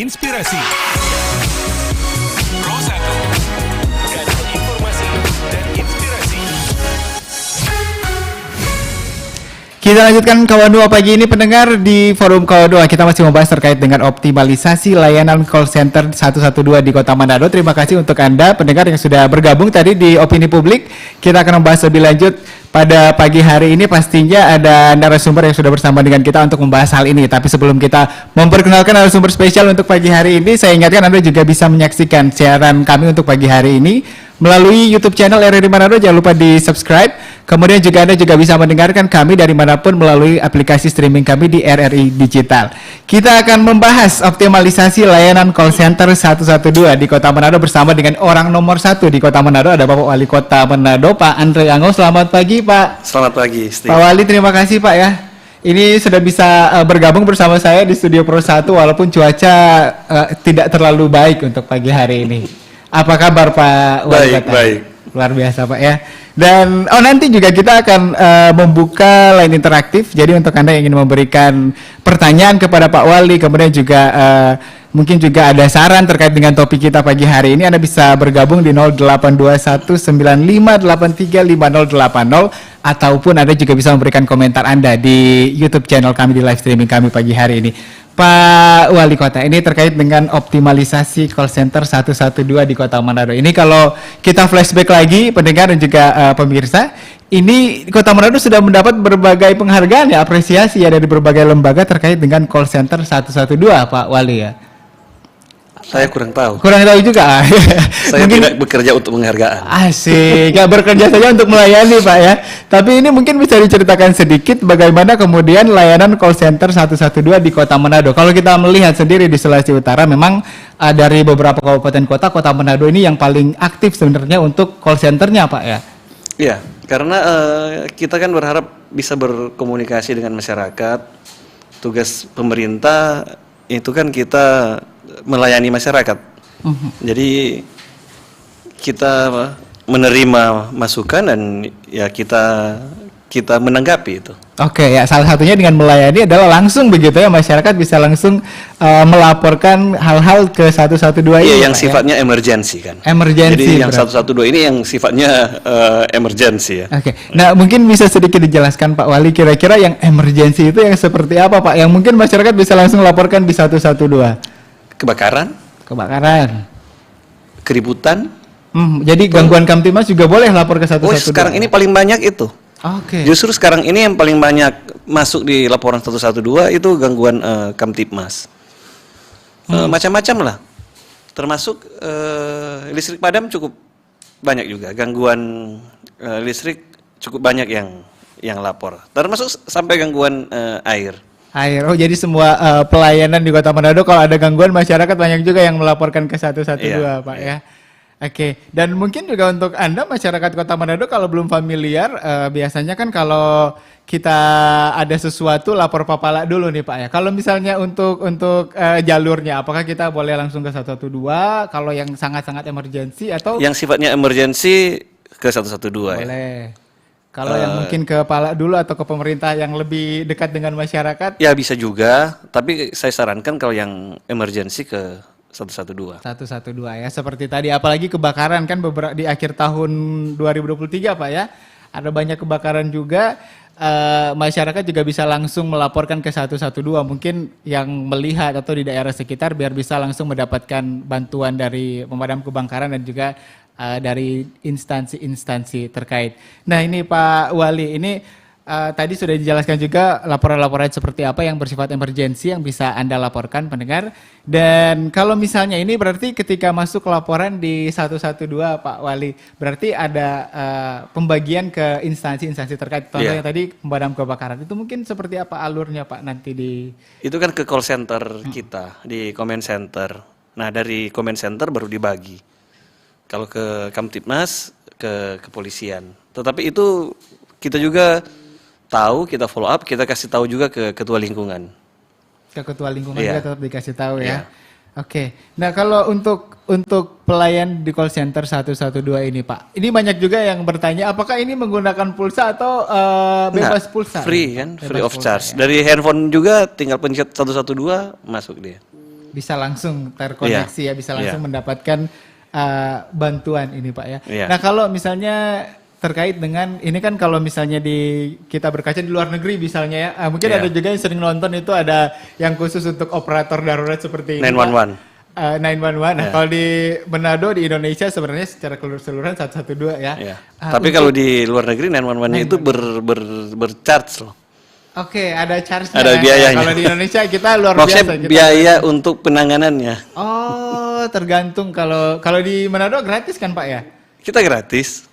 Inspirasi Pro 1 Kanal informasi dan inspirasi. Kita lanjutkan Kawan Dua pagi ini pendengar di forum Kawan Dua. Kita masih membahas terkait dengan optimalisasi layanan call center 112 di Kota Manado. Terima kasih untuk Anda pendengar yang sudah bergabung tadi di Opini Publik. Kita akan membahas lebih lanjut pada pagi hari ini. Pastinya ada narasumber yang sudah bersama dengan kita untuk membahas hal ini. Tapi sebelum kita memperkenalkan narasumber spesial untuk pagi hari ini, saya ingatkan Anda juga bisa menyaksikan siaran kami untuk pagi hari ini melalui YouTube channel RRI Manado. Jangan lupa di subscribe. Kemudian juga Anda juga bisa mendengarkan kami dari manapun melalui aplikasi streaming kami di RRI Digital. Kita akan membahas optimalisasi layanan call center 112 di Kota Manado bersama dengan orang nomor 1 di Kota Manado. Ada Bapak Wali Kota Manado, Pak Andre Ango. Selamat pagi, Pak. Selamat pagi, Steve. Pak Wali, terima kasih, Pak ya. Ini sudah bisa bergabung bersama saya di Studio Pro 1 walaupun cuaca tidak terlalu baik untuk pagi hari ini. Apa kabar Pak Wali Kota? Baik. Luar biasa Pak ya. Dan nanti juga kita akan membuka line interaktif. Jadi untuk Anda yang ingin memberikan pertanyaan kepada Pak Wali, kemudian juga mungkin juga ada saran terkait dengan topik kita pagi hari ini, Anda bisa bergabung di 082195835080 ataupun Anda juga bisa memberikan komentar Anda di YouTube channel kami, di live streaming kami pagi hari ini. Pak Wali Kota, ini terkait dengan optimalisasi call center 112 di Kota Manado. Ini kalau kita flashback lagi, pendengar dan juga pemirsa, ini Kota Manado sudah mendapat berbagai penghargaan ya, apresiasi ya dari berbagai lembaga terkait dengan call center 112, Pak Wali ya. Saya kurang tahu. Kurang tahu juga. Saya mungkin tidak bekerja untuk penghargaan. Asik, nggak bekerja saja untuk melayani Pak ya. Tapi ini mungkin bisa diceritakan sedikit bagaimana kemudian layanan call center 112 di Kota Manado. Kalau kita melihat sendiri di Sulawesi Utara, memang dari beberapa kabupaten kota, Kota Manado ini yang paling aktif sebenarnya untuk call centernya Pak ya. Iya, karena kita kan berharap bisa berkomunikasi dengan masyarakat. Tugas pemerintah itu kan kita melayani masyarakat. Jadi kita menerima masukan dan ya kita menanggapi itu. Oke ya, salah satunya dengan melayani adalah langsung begitu ya, masyarakat bisa langsung melaporkan hal-hal ke 112 ini. Iya, yang Pak, sifatnya emergency kan. Emergency. Jadi yang 112 ini yang sifatnya emergency ya. Oke. Nah, mungkin bisa sedikit dijelaskan Pak Wali, kira-kira yang emergency itu yang seperti apa Pak? Yang mungkin masyarakat bisa langsung laporkan di 112. Kebakaran, keributan. Jadi gangguan Kamtimas juga boleh lapor ke 112. Oh, sekarang ini paling banyak itu. Oke. Justru sekarang ini yang paling banyak masuk di laporan 112 itu gangguan Kamtibmas. Macam-macam lah. Termasuk listrik padam cukup banyak juga. Gangguan listrik cukup banyak yang lapor. Termasuk sampai gangguan air. Oh jadi semua pelayanan di Kota Manado kalau ada gangguan masyarakat banyak juga yang melaporkan ke 112 Pak ya. Oke, dan mungkin juga untuk Anda masyarakat Kota Manado kalau belum familiar, biasanya kan kalau kita ada sesuatu lapor Papala dulu nih Pak ya. Kalau misalnya untuk jalurnya, apakah kita boleh langsung ke 112 kalau yang sangat-sangat emergensi atau? Yang sifatnya emergensi ke 112 ya. Boleh. Kalau yang mungkin ke Pala dulu atau ke pemerintah yang lebih dekat dengan masyarakat? Ya bisa juga, tapi saya sarankan kalau yang emergensi ke 112. 112 ya, seperti tadi, apalagi kebakaran kan beberapa di akhir tahun 2023 Pak ya, ada banyak kebakaran juga, masyarakat juga bisa langsung melaporkan ke 112, mungkin yang melihat atau di daerah sekitar biar bisa langsung mendapatkan bantuan dari pemadam kebakaran dan juga dari instansi-instansi terkait. Nah ini Pak Wali, ini tadi sudah dijelaskan juga laporan-laporan seperti apa yang bersifat emergensi yang bisa Anda laporkan pendengar. Dan kalau misalnya ini berarti ketika masuk laporan di 112 Pak Wali, berarti ada pembagian ke instansi-instansi terkait. Contohnya tadi pemadam kebakaran, itu mungkin seperti apa alurnya Pak nanti di? Itu kan ke call center kita, di comment center. Nah dari comment center baru dibagi. Kalau ke Kamtibmas, ke kepolisian. Tetapi itu kita juga tahu, kita follow up, kita kasih tahu juga ke ketua lingkungan. Ke ketua lingkungan juga tetap dikasih tahu ya. Oke. Nah kalau untuk pelayan di call center 112 ini Pak, ini banyak juga yang bertanya apakah ini menggunakan pulsa atau bebas pulsa? Free kan, free of charge. Ya. Dari handphone juga tinggal pencet 112 masuk dia. bisa langsung terkoneksi ya, bisa langsung Iya. mendapatkan bantuan ini Pak ya. Iya. Nah kalau misalnya terkait dengan ini kan kalau misalnya kita berkaca di luar negeri misalnya ya, mungkin Iya. ada juga yang sering nonton itu ada yang khusus untuk operator darurat seperti ini. Pak. 911. 911. Nah Ya. kalau di Manado di Indonesia sebenarnya secara keseluruhan 112 ya. Iya. Ah, Tapi kalau di luar negeri 911-nya itu bercharge loh. Oke, ada charge-nya. Ada biayanya. Kalau di Indonesia kita luar Maksudnya biasa. Kita biaya untuk penanganannya. Oh, tergantung kalau di Manado gratis kan Pak ya? Kita gratis.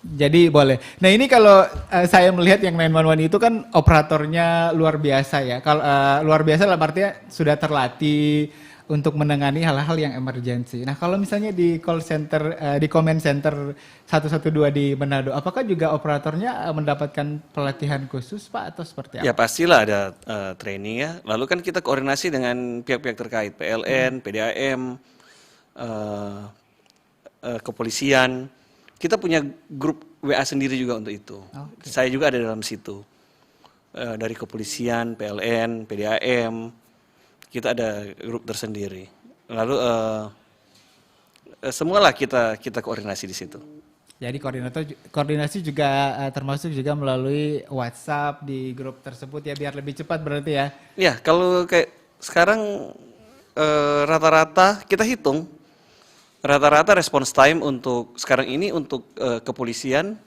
Jadi boleh. Nah ini kalau saya melihat yang 911 itu kan operatornya luar biasa ya. Kalau luar biasa dalam artinya sudah terlatih untuk menangani hal-hal yang emergensi. Nah kalau misalnya di call center, di command center 112 di Manado, apakah juga operatornya mendapatkan pelatihan khusus Pak atau seperti apa? Ya pastilah ada training ya. Lalu kan kita koordinasi dengan pihak-pihak terkait, PLN, PDAM, kepolisian. Kita punya grup WA sendiri juga untuk itu. Oke. Saya juga ada dalam situ. Dari kepolisian, PLN, PDAM, kita ada grup tersendiri. Lalu semualah kita koordinasi di situ. Jadi koordinasi juga termasuk juga melalui WhatsApp di grup tersebut ya biar lebih cepat berarti ya. Ya kalau kayak sekarang rata-rata kita hitung rata-rata response time untuk sekarang ini untuk kepolisian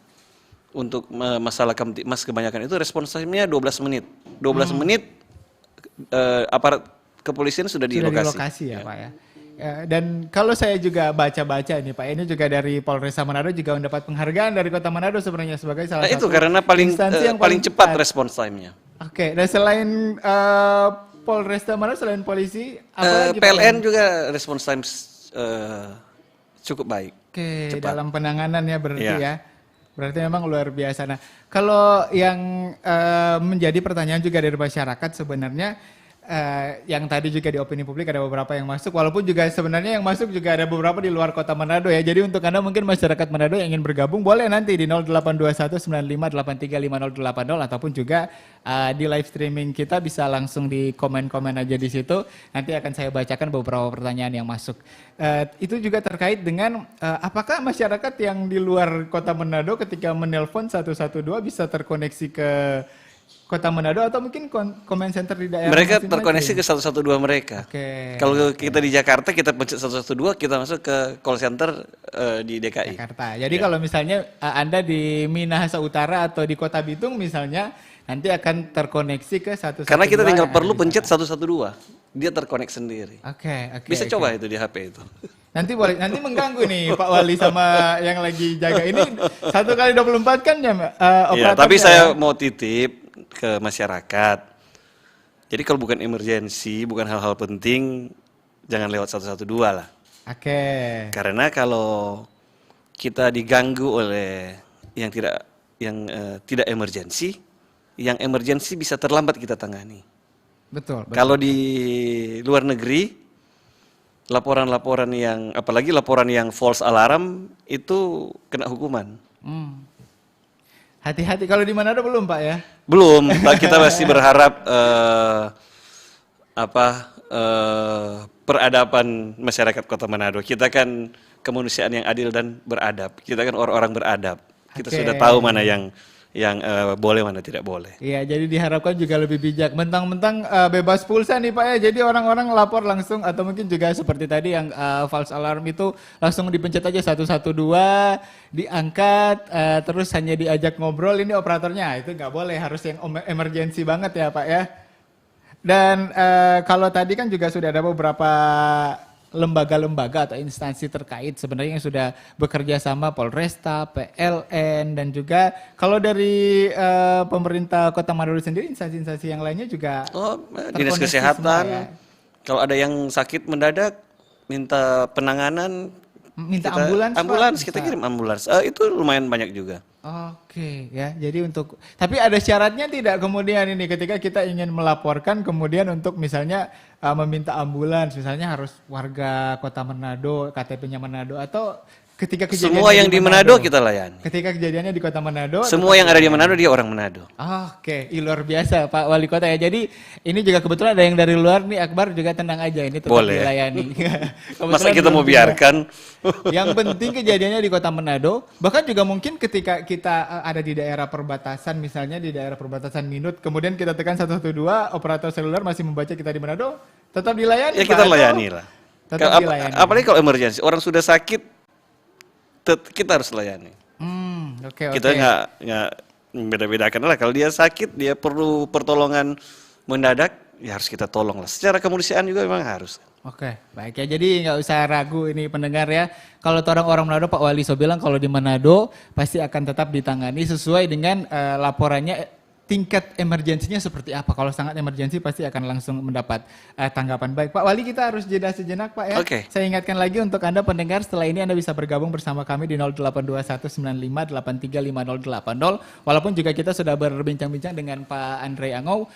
untuk masalah Kamtibmas kebanyakan itu response time-nya 12 menit. 12 menit aparat kepolisian sudah di Sudah di lokasi. lokasi ya, Pak ya. Dan kalau saya juga baca-baca ini Pak, ini juga dari Polresta Manado juga mendapat penghargaan dari Kota Manado sebenarnya sebagai salah Nah, satu itu karena instansi yang paling cepat response time-nya. Oke, dan selain Polresta Manado selain polisi, apa lagi Pak, PLN yang- juga response time cukup baik. Oke, cepat. dalam penanganan ya berarti Iya. ya. Berarti memang luar biasa. Nah, kalau yang menjadi pertanyaan juga dari masyarakat sebenarnya yang tadi juga di opini publik ada beberapa yang masuk, walaupun juga sebenarnya yang masuk juga ada beberapa di luar kota Manado ya. Jadi untuk Anda mungkin masyarakat Manado yang ingin bergabung boleh nanti di 082195835080 ataupun juga di live streaming kita bisa langsung di komen-komen aja di situ. Nanti akan saya bacakan beberapa pertanyaan yang masuk. Itu juga terkait dengan apakah masyarakat yang di luar kota Manado ketika menelpon 112 bisa terkoneksi ke Kota Manado atau mungkin comment center di daerah Mereka masing-masing? terkoneksi ke 112 mereka. Oke. Kalau kita di Jakarta kita pencet 112 kita masuk ke call center di DKI. Jakarta. Jadi Ya. kalau misalnya Anda di Minahasa Utara atau di Kota Bitung misalnya nanti akan terkoneksi ke 112. Karena kita tinggal yang perlu ada di pencet sana. 112. Dia terkonek sendiri. Oke. Bisa coba itu di HP itu. Nanti boleh, nanti mengganggu nih Pak Wali sama yang lagi jaga ini 1x24 kan ya Iya, operatornya tapi ya? saya mau titip ke masyarakat. Jadi kalau bukan emergensi, bukan hal-hal penting, jangan lewat 112 lah. Oke. Karena kalau kita diganggu oleh yang tidak emergensi, yang emergensi bisa terlambat kita tangani. Betul. Kalau di luar negeri, laporan-laporan yang, apalagi laporan yang false alarm itu kena hukuman. Hmm. Hati-hati kalau di Manado belum Pak ya? Belum, kita masih berharap peradaban masyarakat Kota Manado. Kita kan kemanusiaan yang adil dan beradab. Kita kan orang-orang beradab. Kita Oke. sudah tahu mana yang boleh, mana tidak boleh. Iya, jadi diharapkan juga lebih bijak. Mentang-mentang bebas pulsa nih Pak ya, jadi orang-orang lapor langsung atau mungkin juga seperti tadi yang false alarm itu langsung dipencet aja 112, diangkat, terus hanya diajak ngobrol. Ini operatornya itu nggak boleh, harus yang emergency banget ya Pak ya. Dan kalau tadi kan juga sudah ada beberapa lembaga-lembaga atau instansi terkait sebenarnya yang sudah bekerja sama Polresta, PLN dan juga kalau dari pemerintah Kota Manado sendiri instansi-instansi yang lainnya juga Dinas terkoneksi Kesehatan, semua ya. kalau ada yang sakit mendadak, minta penanganan, Minta ambulans, Pak, ambulans kita bisa. kirim ambulans. Itu lumayan banyak juga. Oke ya, jadi untuk tapi ada syaratnya tidak kemudian ini ketika kita ingin melaporkan kemudian untuk misalnya meminta ambulans misalnya harus warga Kota Manado, KTP-nya Manado atau ketika kejadiannya Semua yang di Manado kita layani. Ketika kejadiannya di kota Manado. Semua yang ada di Manado dia orang Manado. Oke, luar biasa Pak Wali Kota ya. Jadi ini juga kebetulan ada yang dari luar nih, Akbar juga tenang aja ini tetap Boleh. dilayani. Masa kita mau belum biarkan? Yang penting kejadiannya di kota Manado, bahkan juga mungkin ketika kita ada di daerah perbatasan, misalnya di daerah perbatasan Minut, kemudian kita tekan 112, operator seluler masih membaca kita di Manado, tetap dilayani. Ya Pak, kita atau layani lah. Tetap dilayani. Apalagi kalau emergensi, orang sudah sakit, kita harus layani. Oke. Kita nggak beda-bedakan lah. Kalau dia sakit, dia perlu pertolongan mendadak, ya harus kita tolong lah. Secara kemanusiaan juga memang harus. Oke, baik ya. Jadi nggak usah ragu ini pendengar ya. Kalau orang Manado, Pak Wali so bilang kalau di Manado pasti akan tetap ditangani sesuai dengan laporannya. Tingkat emergensinya seperti apa? Kalau sangat emergensi pasti akan langsung mendapat tanggapan. Baik, Pak Wali kita harus jeda sejenak Pak ya. Oke. Saya ingatkan lagi untuk Anda pendengar setelah ini Anda bisa bergabung bersama kami di 082195835080. Walaupun juga kita sudah berbincang-bincang dengan Pak Andre Angau.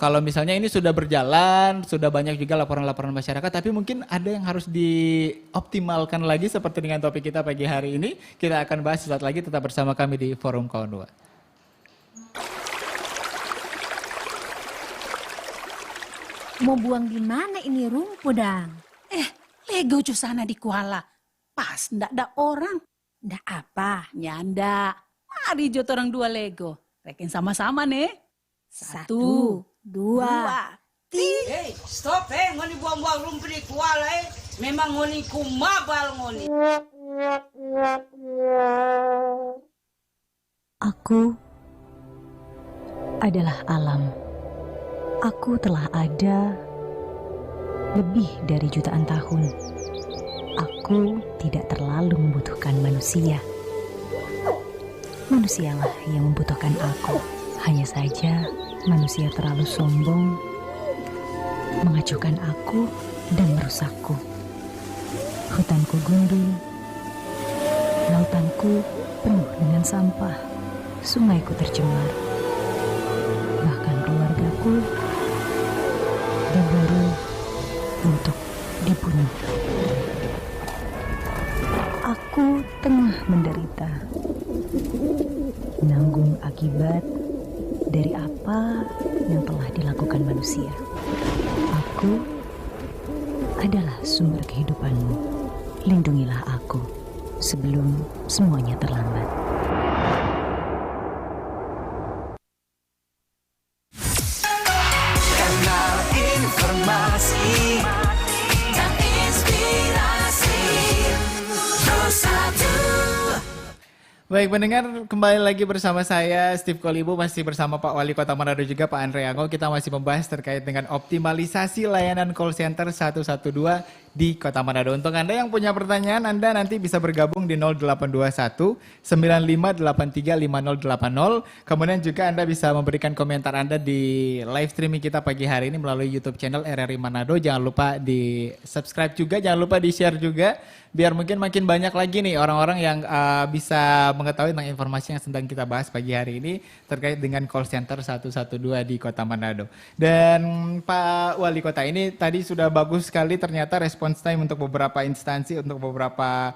Kalau misalnya ini sudah berjalan, sudah banyak juga laporan-laporan masyarakat, tapi mungkin ada yang harus dioptimalkan lagi seperti dengan topik kita pagi hari ini. Kita akan bahas sesaat lagi, tetap bersama kami di Forum Kawan 2. Mau buang di mana ini rumput dang? Lego cu sana di Kuala. Pas ndak ada orang. Ndak apa? Nyanda. Mari jot orang 2 Lego. Rekin sama-sama nih. 1, 2, Hei, stop ngoni buang-buang rumput di Kuala Memang ngoni kumabal ngoni. Aku adalah alam. Aku telah ada lebih dari jutaan tahun. Aku tidak terlalu membutuhkan manusia. Manusialah yang membutuhkan aku. Hanya saja manusia terlalu sombong, mengacuhkan aku dan merusakku. Hutanku gundul, lautanku penuh dengan sampah, sungaiku tercemar, bahkan keluargaku diburu untuk dibunuh. Aku tengah menderita, menanggung akibat dari apa yang telah dilakukan manusia. Aku adalah sumber kehidupanmu. Lindungilah aku sebelum semuanya terlambat. Kanal informasi dan inspirasi Bersatu. Baik pendengar, kembali lagi bersama saya Steve Kolibu, masih bersama Pak Wali Kota Manado juga Pak Andre Angau. Kita masih membahas terkait dengan optimalisasi layanan call center 112 di Kota Manado. Untuk Anda yang punya pertanyaan, Anda nanti bisa bergabung di 0821 9583 5080. Kemudian juga Anda bisa memberikan komentar Anda di live streaming kita pagi hari ini melalui YouTube channel RRI Manado. Jangan lupa di subscribe juga, jangan lupa di share juga, biar mungkin makin banyak lagi nih orang-orang yang bisa mengetahui tentang informasi yang sedang kita bahas pagi hari ini terkait dengan call center 112 di Kota Manado. Dan Pak Wali Kota, ini tadi sudah bagus sekali ternyata response time untuk beberapa instansi, untuk beberapa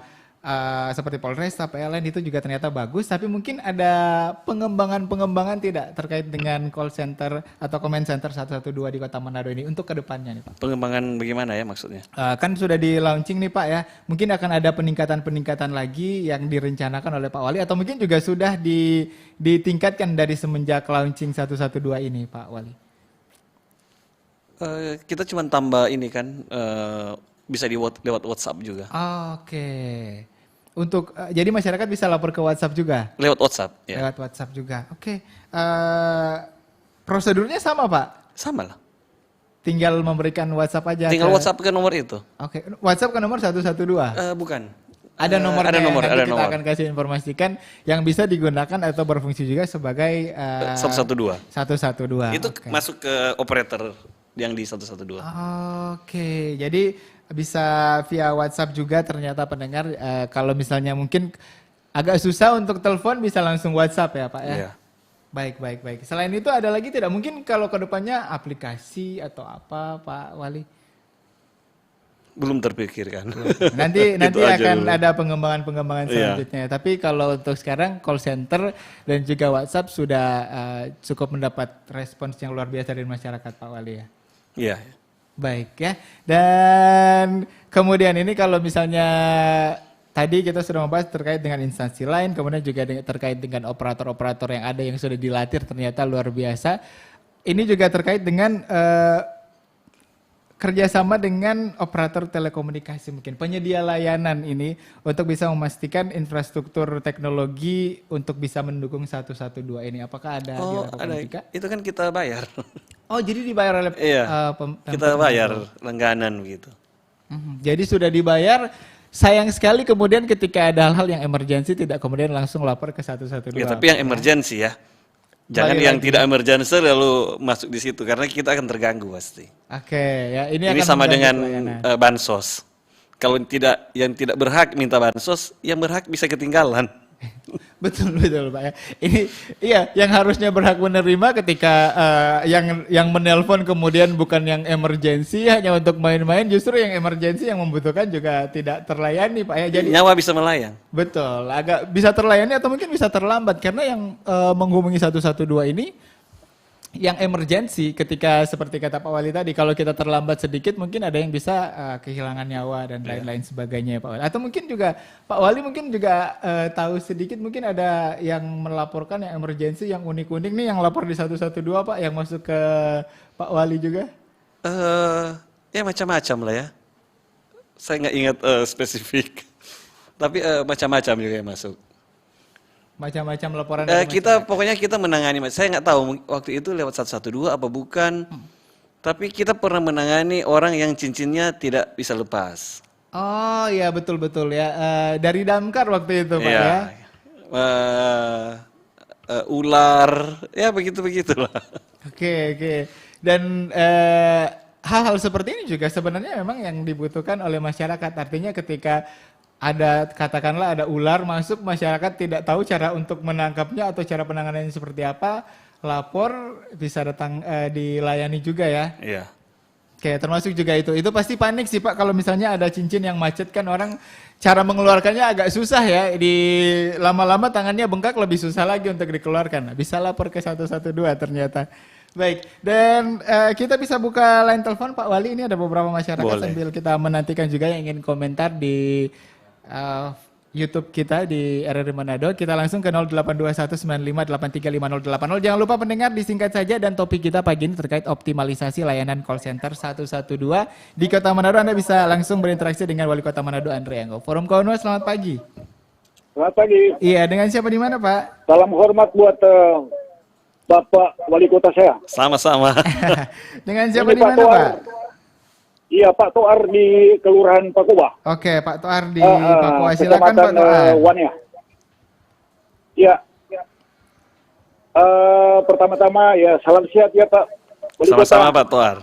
seperti Polresta, PLN itu juga ternyata bagus, tapi mungkin ada pengembangan tidak terkait dengan call center atau comment center 112 di Kota Manado ini untuk kedepannya nih Pak? Pengembangan bagaimana ya maksudnya? Kan sudah di launching nih Pak ya, mungkin akan ada peningkatan lagi yang direncanakan oleh Pak Wali atau mungkin juga sudah ditingkatkan dari semenjak launching 112 ini Pak Wali? Kita cuma tambah ini kan, bisa lewat WhatsApp juga. Oke. Untuk jadi masyarakat bisa lapor ke WhatsApp juga? Lewat WhatsApp, ya. Lewat WhatsApp juga. Oke. Prosedurnya sama Pak? Sama lah. Tinggal memberikan WhatsApp aja. Tinggal WhatsApp ke nomor itu. Oke. WhatsApp ke nomor 112. Bukan. Ada nomornya, ada nomor, nanti ada kita nomor. akan kasih informasikan yang bisa digunakan atau berfungsi juga sebagai 112. 112. Itu Oke. masuk ke operator yang di 112. Oke, jadi bisa via WhatsApp juga ternyata pendengar. Kalau misalnya mungkin agak susah untuk telepon bisa langsung WhatsApp ya Pak ya? Iya. Baik. Selain itu ada lagi tidak? Mungkin kalau kedepannya aplikasi atau apa Pak Wali? belum terpikirkan. Nanti Itu aja akan dulu. ada pengembangan Iya. selanjutnya. Tapi kalau untuk sekarang call center dan juga WhatsApp sudah cukup mendapat respons yang luar biasa dari masyarakat Pak Wali ya. Iya. Baik ya. Dan kemudian ini kalau misalnya tadi kita sudah membahas terkait dengan instansi lain, kemudian juga terkait dengan operator-operator yang ada yang sudah dilatih ternyata luar biasa. Ini juga terkait dengan kerjasama dengan operator telekomunikasi mungkin, penyedia layanan ini untuk bisa memastikan infrastruktur teknologi untuk bisa mendukung 112 ini. Apakah ada Oh, dilakukan ada. juga? Itu kan kita bayar. Oh, jadi dibayar oleh Iya. Kita bayar langganan gitu. Jadi sudah dibayar. Sayang sekali kemudian ketika ada hal-hal yang emergensi tidak kemudian langsung lapor ke 112. Ya, tapi yang emergensi ya. Jangan Balik yang lagi. tidak emergency lalu masuk di situ karena kita akan terganggu pasti. Oke, ya ini Ini akan sama mengganggu dengan pelayanan. bansos. Kalau yang tidak berhak minta bansos, yang berhak bisa ketinggalan. Betul Pak ya. Ini iya yang harusnya berhak menerima ketika yang menelpon kemudian bukan yang emergensi hanya untuk main-main, justru yang emergensi yang membutuhkan juga tidak terlayani Pak ya. Jadi Nyawa bisa melayang. betul, agak bisa terlayani atau mungkin bisa terlambat karena yang menghubungi 112 ini yang emergensi ketika seperti kata Pak Wali tadi, kalau kita terlambat sedikit mungkin ada yang bisa kehilangan nyawa dan lain-lain sebagainya Pak Wali. Atau mungkin juga Pak Wali mungkin juga tahu sedikit mungkin ada yang melaporkan yang emergensi yang unik-unik nih yang lapor di 112 Pak yang masuk ke Pak Wali juga. Ya macam-macam lah ya. Saya nggak ingat spesifik. Tapi macam-macam juga yang masuk. Macam-macam laporan dari Pokoknya kita menangani. Saya nggak tahu waktu itu lewat 112 apa bukan. Tapi kita pernah menangani orang yang cincinnya tidak bisa lepas. Oh iya betul-betul ya. Dari Damkar waktu itu Pak Iya. ya. Ular, ya begitu-begitulah. Oke. Dan hal-hal seperti ini juga sebenarnya memang yang dibutuhkan oleh masyarakat. Artinya ketika katakanlah ada ular masuk, masyarakat tidak tahu cara untuk menangkapnya atau cara penanganannya seperti apa, lapor bisa datang dilayani juga ya. Iya. Oke, termasuk juga itu. Itu pasti panik sih Pak kalau misalnya ada cincin yang macet kan orang cara mengeluarkannya agak susah ya. Di lama-lama tangannya bengkak lebih susah lagi untuk dikeluarkan. Bisa lapor ke 112 ternyata. Baik, dan kita bisa buka line telepon Pak Wali. Ini ada beberapa masyarakat Boleh. sambil kita menantikan juga yang ingin komentar di YouTube kita di RRI Manado. Kita langsung ke 082195835080. Jangan lupa pendengar disingkat saja dan topik kita pagi ini terkait optimalisasi layanan call center 112 di Kota Manado. Anda bisa langsung berinteraksi dengan Wali Kota Manado Andre Anggo. Forum Kauno, selamat pagi. Selamat pagi. Iya, dengan siapa di mana Pak? Salam hormat buat Bapak Wali Kota saya. Sama-sama. Dengan siapa Ini di mana Toar. Pak? Iya, Pak Toar di Kelurahan Pakoba. Oke, Pak Toar di Papua. Silakan Pak Kecamatan, Toar. Wania. Iya. Pertama-tama ya salam sehat ya Pak Wali Sama-sama Kota. Pak Toar.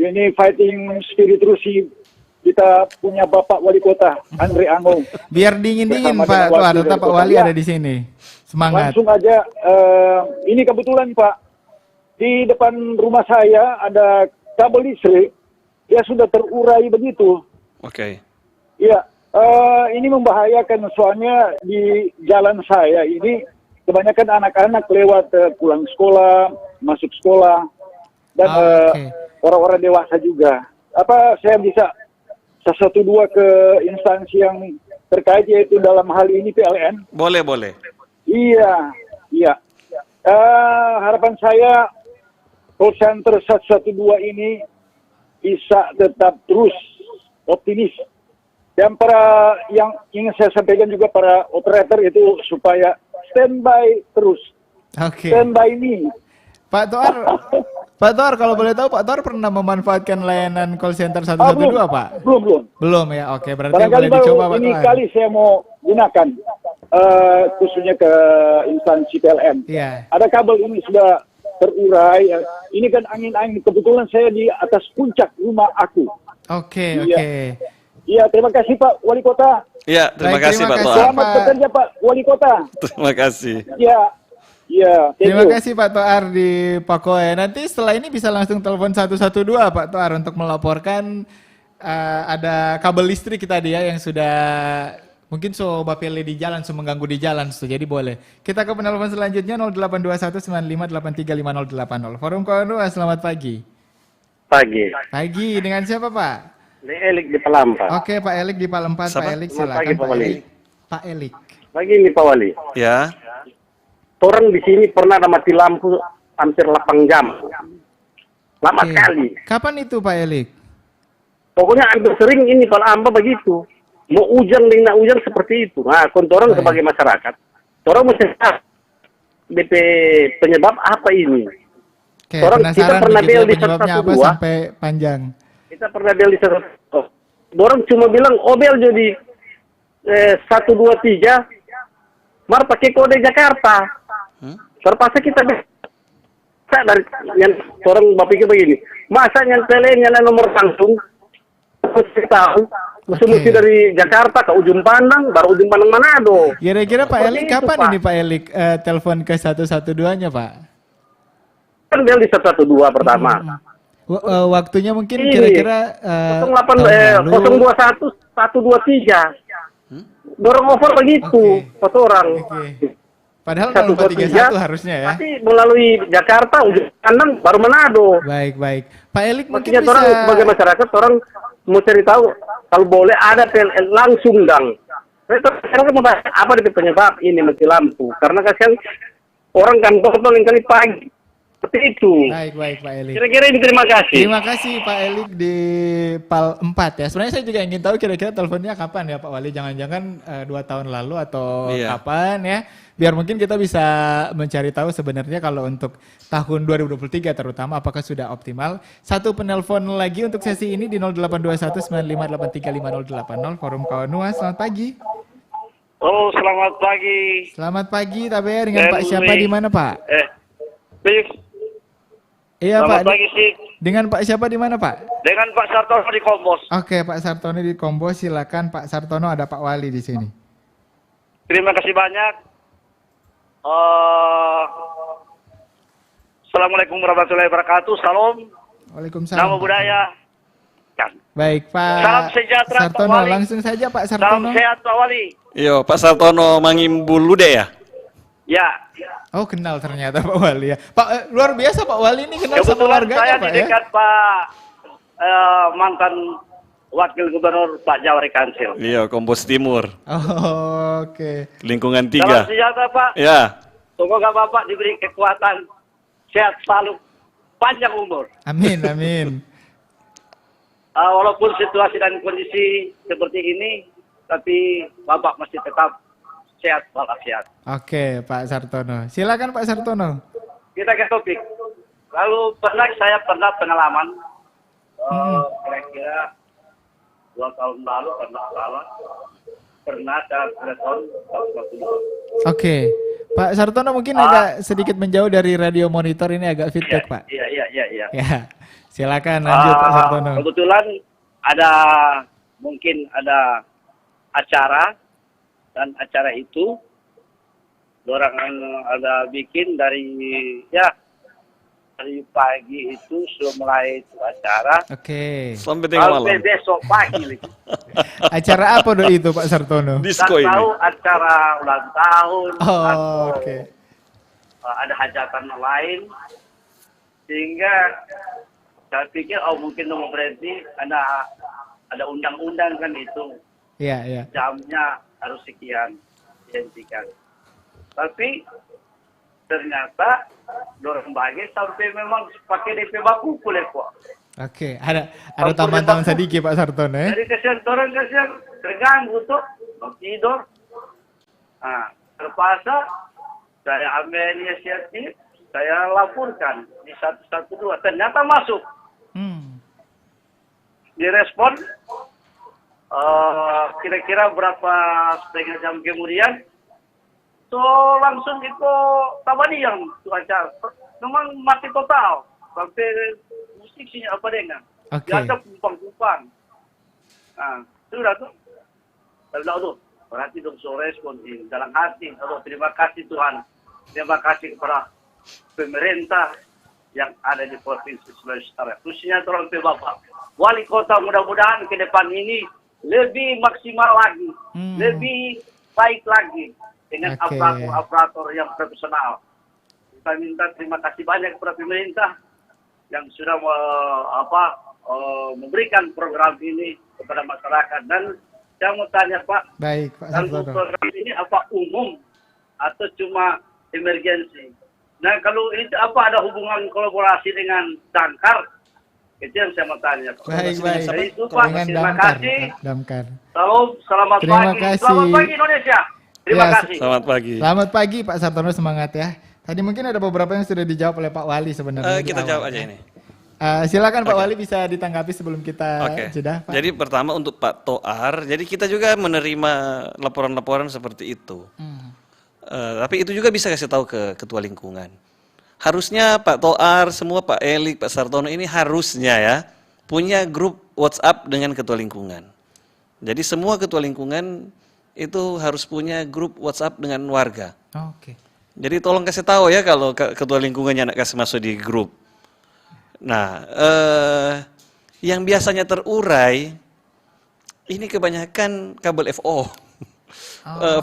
Ini fighting spirit terus sih. Kita punya Bapak Wali Kota Andre Anggo. Biar dingin-dingin Bersama Pak dengan Toar, wakil tetap dari Pak Kota. Wali Iya. ada di sini. Semangat. Langsung aja. Ini kebetulan Pak di depan rumah saya ada kabel listrik. Ya sudah terurai begitu. Oke. Iya, ini membahayakan soalnya di jalan saya ini kebanyakan anak-anak lewat pulang sekolah, masuk sekolah, dan Oke. orang-orang dewasa juga. Apa saya bisa 112 ke instansi yang terkait yaitu dalam hal ini PLN? Boleh. Iya. Harapan saya call center 112 ini bisa tetap terus optimis. Dan yang ingin saya sampaikan juga para operator itu supaya standby terus. Oke. Standby ini. Pak Toar kalau boleh tahu Pak Toar pernah memanfaatkan layanan call center 112 Pak? Belum. Belum ya. Oke, berarti Barangkali boleh dicoba Pak ini Toar. kali saya mau gunakan khususnya ke instansi PLN. Iya. Ada kabel ini sudah terurai. Ini kan angin-angin. Kebetulan saya di atas puncak rumah aku. Oke. Iya, terima kasih Pak Wali Kota. Iya, terima Baik, kasih terima Pak kasih. Toar. Selamat bekerja Pak Wali Kota. Terima kasih. Iya. Thank Terima you. kasih Pak Toar di Pakoe. Nanti setelah ini bisa langsung telepon 112 Pak Toar untuk melaporkan ada kabel listrik tadi ya yang sudah mungkin bapele di jalan, mengganggu di jalan, jadi boleh. Kita ke penelpon selanjutnya 082195385080. Forum Kawan 2, selamat pagi. Pagi. Pagi, dengan siapa Pak? Ini Elik di Pelampa. Oke Pak Elik di Palempat, Pak Elik silakan. Pagi, Pak Wali. Pak Elik. Pagi ini Pak Wali. Ya. Orang di sini pernah ada mati lampu hampir 8 jam. Lama Oke. sekali. Kapan itu Pak Elik? Pokoknya hampir sering ini Pelampa begitu. Mau hujan dengan hujan seperti itu. Nah, orang Baik. sebagai masyarakat, orang mesti tahu DP penyebab apa ini. Oke, Orang kita penasaran pernah begitu ya, bel di penyebabnya apa 112. sampai panjang. Kita pernah bel di 112. Orang cuma bilang, bel jadi 123, mar pakai kode Jakarta. Terpaksa kita dari yang orang berpikir begini, masa nyala nomor langsung, mesti tahu, mesti dari Jakarta ke ujung Pandang, baru ujung Pandang Manado. Kira-kira Pak Seperti Elik itu, kapan Pak. ini Pak Elik telepon ke 112-nya Pak? Kan bel di 112 pertama. Waktunya mungkin Ini, kira-kira 08 tahun lalu. 021 123. Dorong over begitu, foto orang. Oke. Padahal 0431 harusnya ya. Tapi melalui Jakarta, ujung Pandang, baru Manado. Baik, baik. Pak Elik mungkin Maksudnya bisa orang sebagai masyarakat, orang mau cari tahu kalau boleh ada PLN langsung dang. Sekarang mau tanya, apa dari penyebab ini mati lampu? Karena kasihan orang kantor paling kali pagi. Seperti itu. Baik, baik Pak Elik. Kira-kira ini terima kasih. Terima kasih Pak Elik di Pal 4 ya. Sebenarnya saya juga ingin tahu kira-kira teleponnya kapan ya Pak Wali. Jangan-jangan 2 tahun lalu atau Iya. kapan ya. Biar mungkin kita bisa mencari tahu sebenarnya kalau untuk tahun 2023 terutama apakah sudah optimal. Satu penelpon lagi untuk sesi ini di 082195835080 Forum Kawan Nuas. Selamat pagi. Oh, selamat pagi. Selamat pagi Tabe, dengan Pak siapa Henry. di mana Pak? Fix. Iya Pak. Selamat pagi, Sik. Dengan Pak siapa di mana Pak? Dengan Pak Sartono di Kombos. Oke, Pak Sartono di Kombos, silakan Pak Sartono, ada Pak Wali di sini. Terima kasih banyak. Assalamualaikum warahmatullahi wabarakatuh. Salam. Waalaikumsalam. Nama budaya. Baik, Pak Salam sejahtera, Pak Sartono, Wali. langsung saja Pak Salam Sartono. sehat, Pak Wali. Yo, Pak Sartono Mangimbulude ya? Ya. Oh, kenal ternyata Pak Wali ya. Pak, luar biasa Pak Wali ini kenal sama Kebetulan warganya saya Pak di dekat Pak mantan Wakil Gubernur Pak Jawari Kansil. Iya, Kombos Timur. Oh, oke. Lingkungan Salam 3. sejahtera, Pak. Ya. Semoga Bapak diberi kekuatan, sehat selalu, panjang umur. Amin, amin. Walaupun situasi dan kondisi seperti ini, tapi Bapak masih tetap sehat walafiat. Oke, Pak Sartono. Silakan Pak Sartono. Kita ke topik. Lalu saya pernah pengalaman, kira-kira 2 tahun lalu pernah ada telepon 112. Oke. Pak Sartono mungkin agak sedikit menjauh dari radio monitor ini agak feedback, Pak. Iya. Ya. Silakan lanjut Pak Sartono. Kebetulan mungkin ada acara, dan acara itu orang ada bikin dari pagi itu sudah mulai itu acara Oke. Sampai tengah sampai malam. besok pagi. Acara apa do itu Pak Sartono? Disco ini. Tahu acara ulang tahun Oh, atau oke. ada hajatan lain, sehingga saya pikir mungkin mau berhenti ada undang-undang kan itu. Iya, iya. Jamnya harus sekian dihentikan. Tapi ternyata dorong bagi sampai memang pakai DP baku kulit kok. Oke, ada tambahan sedikit Pak Sartono ya. Jadi kasihan terganggu tuh, mau tidur. Nah, terpaksa saya ambil inisiatif, saya laporkan di 112. Ternyata masuk. Direspon kira-kira berapa setengah jam kemudian, so langsung itu tabadian cuaca, memang mati total sampai musik sih apa dengan, biasa kumpang-kumpang. Nah sudah tuh, tuh berarti dong so respon dalam hati, terima kasih Tuhan, terima kasih kepada pemerintah yang ada di Provinsi Sulawesi Utara. Khususnya tolong Bapak Wali Kota, mudah-mudahan ke depan ini lebih maksimal lagi, lebih baik lagi dengan aparatur yang profesional. Kita minta terima kasih banyak kepada pemerintah yang sudah memberikan program ini kepada masyarakat. Dan saya mau tanya Pak, Baik, Pak kalau Sartono. program ini apa umum atau cuma emergensi? Nah, kalau itu apa ada hubungan kolaborasi dengan Damkar? Itu yang saya mau tanya Pak. Baik. Jadi itu Pak, Dengan terima Damkar. kasih. Damkar. Salam, selamat Terima pagi. kasih. Selamat pagi Indonesia. Terima Ya, kasih. Selamat pagi. Selamat pagi Pak Sartono, semangat ya. Tadi mungkin ada beberapa yang sudah dijawab oleh Pak Wali sebenarnya. di Kita awal, jawab aja ya. ini. Silakan Pak Wali bisa ditanggapi sebelum kita Oke. jeda, Pak. Jadi pertama untuk Pak Toar, jadi kita juga menerima laporan-laporan seperti itu. Tapi itu juga bisa kasih tahu ke ketua lingkungan. Harusnya Pak Toar, semua Pak Elik, Pak Sartono ini harusnya ya punya grup WhatsApp dengan ketua lingkungan. Jadi semua ketua lingkungan itu harus punya grup WhatsApp dengan warga. Oke. Jadi tolong kasih tahu ya kalau ketua lingkungannya nak kasih masuk di grup. Nah, yang biasanya terurai ini kebanyakan kabel FO,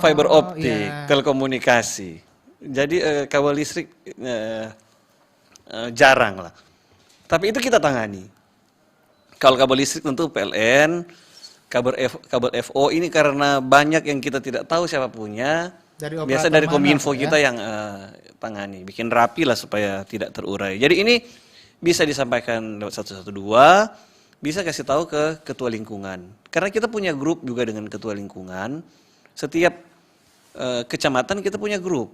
fiber optik, iya. telekomunikasi. Jadi kabel listrik jarang lah. Tapi itu kita tangani. Kalau kabel listrik tentu PLN, kabel FO ini karena banyak yang kita tidak tahu siapa punya. Biasa dari Kominfo kita yang tangani, bikin rapi lah supaya tidak terurai. Jadi ini bisa disampaikan lewat 112, bisa kasih tahu ke ketua lingkungan. Karena kita punya grup juga dengan ketua lingkungan. Setiap kecamatan kita punya grup.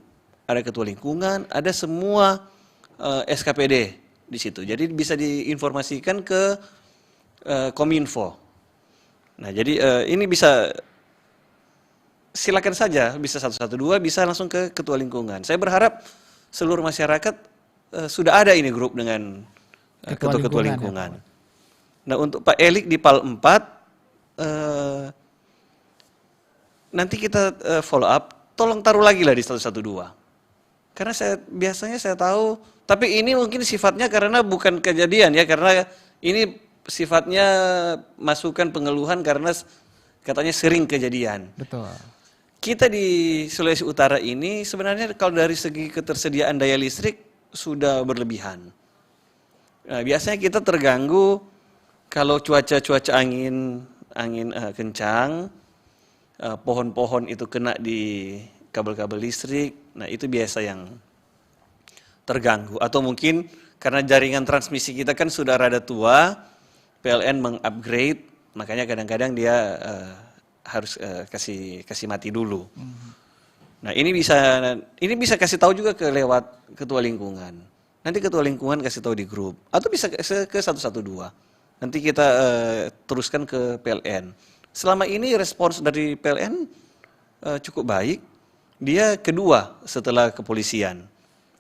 Ada ketua lingkungan, ada semua SKPD di situ. Jadi bisa diinformasikan ke Kominfo. Nah, jadi ini bisa silakan saja, bisa 112, bisa langsung ke ketua lingkungan. Saya berharap seluruh masyarakat sudah ada ini grup dengan ketua-ketua lingkungan. Nah, untuk Pak Elik di PAL 4, nanti kita follow up, tolong taruh lagi lah di 112. Karena biasanya saya tahu, tapi ini mungkin sifatnya karena bukan kejadian ya, karena ini sifatnya masukan pengeluhan karena katanya sering kejadian. Betul. Kita di Sulawesi Utara ini sebenarnya kalau dari segi ketersediaan daya listrik sudah berlebihan. Nah, biasanya kita terganggu kalau cuaca angin kencang, pohon-pohon itu kena di kabel-kabel listrik. Nah, itu biasa yang terganggu. Atau mungkin karena jaringan transmisi kita kan sudah rada tua, PLN mengupgrade, makanya kadang-kadang dia harus kasih mati dulu. Nah, ini bisa kasih tahu juga lewat ketua lingkungan. Nanti ketua lingkungan kasih tahu di grup atau bisa ke 112. Nanti kita teruskan ke PLN. Selama ini respons dari PLN cukup baik. Dia kedua setelah kepolisian.